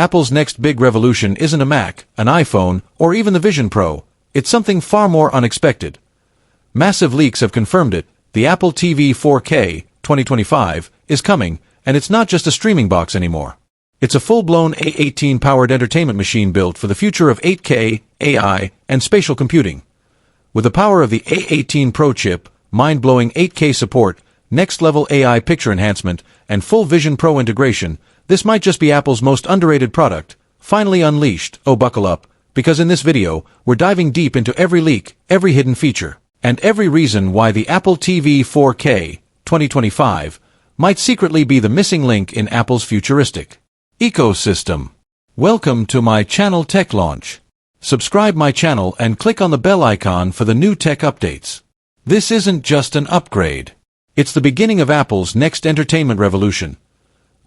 Apple's next big revolution isn't a Mac, an iPhone, or even the Vision Pro. It's something far more unexpected. Massive leaks have confirmed it. The Apple TV 4K 2025 is coming, and it's not just a streaming box anymore. It's a full-blown A18-powered entertainment machine built for the future of 8K, AI, and spatial computing. With the power of the A18 Pro chip, mind-blowing 8K support, next-level AI picture enhancement, and full Vision Pro integration, this might just be Apple's most underrated product, finally unleashed. Oh, buckle up, because in this video, we're diving deep into every leak, every hidden feature, and every reason why the Apple TV 4K 2025 might secretly be the missing link in Apple's futuristic ecosystem. Welcome to my channel Tech Launch. Subscribe my channel and click on the bell icon for the new tech updates. This isn't just an upgrade. It's the beginning of Apple's next entertainment revolution.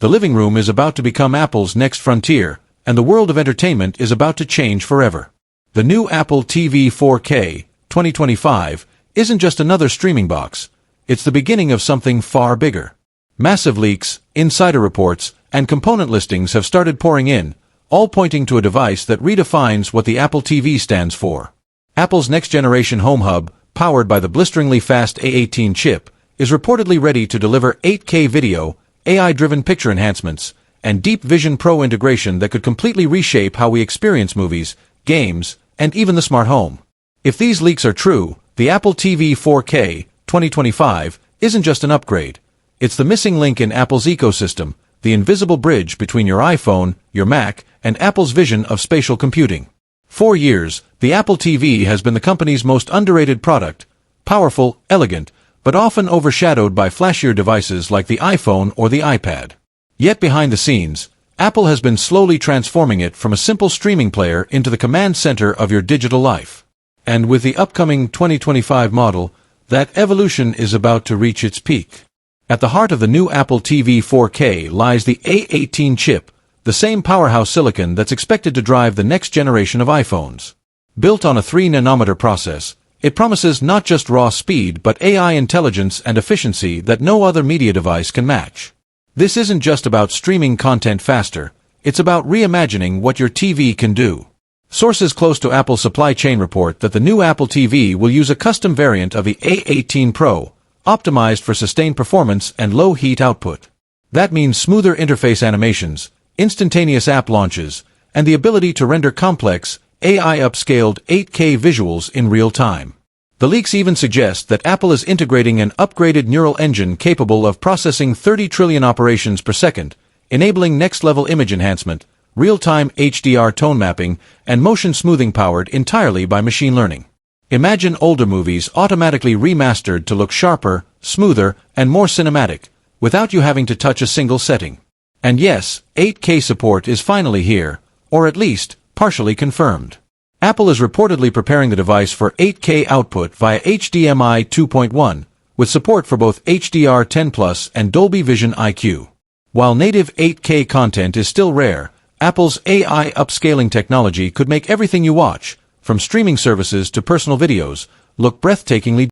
The living room is about to become Apple's next frontier, and the world of entertainment is about to change forever. The new Apple TV 4K 2025 isn't just another streaming box. It's the beginning of something far bigger. Massive leaks, insider reports, and component listings have started pouring in, all pointing to a device that redefines what the Apple TV stands for. Apple's next-generation home hub, powered by the blisteringly fast A18 chip, is reportedly ready to deliver 8K video, AI-driven picture enhancements, and deep Vision Pro integration that could completely reshape how we experience movies, games, and even the smart home. If these leaks are true, the Apple TV 4K 2025 isn't just an upgrade. It's the missing link in Apple's ecosystem, the invisible bridge between your iPhone, your Mac, and Apple's vision of spatial computing. For years, the Apple TV has been the company's most underrated product, powerful, elegant, but often overshadowed by flashier devices like the iPhone or the iPad. Yet behind the scenes, Apple has been slowly transforming it from a simple streaming player into the command center of your digital life. And with the upcoming 2025 model, that evolution is about to reach its peak. At the heart of the new Apple TV 4K lies the A18 chip, the same powerhouse silicon that's expected to drive the next generation of iPhones. Built on a 3-nanometer process, it promises not just raw speed but AI intelligence and efficiency that no other media device can match. This isn't just about streaming content faster, it's about reimagining what your TV can do. Sources close to Apple's supply chain report that the new Apple TV will use a custom variant of the A18 Pro, optimized for sustained performance and low heat output. That means smoother interface animations, instantaneous app launches, and the ability to render complex, AI-upscaled 8K visuals in real time. The leaks even suggest that Apple is integrating an upgraded neural engine capable of processing 30 trillion operations per second, enabling next-level image enhancement, real-time HDR tone mapping, and motion smoothing powered entirely by machine learning. Imagine older movies automatically remastered to look sharper, smoother, and more cinematic, without you having to touch a single setting. And yes, 8K support is finally here, or at least, partially confirmed. Apple is reportedly preparing the device for 8K output via HDMI 2.1, with support for both HDR10+ and Dolby Vision IQ. While native 8K content is still rare, Apple's AI upscaling technology could make everything you watch, from streaming services to personal videos, look breathtakingly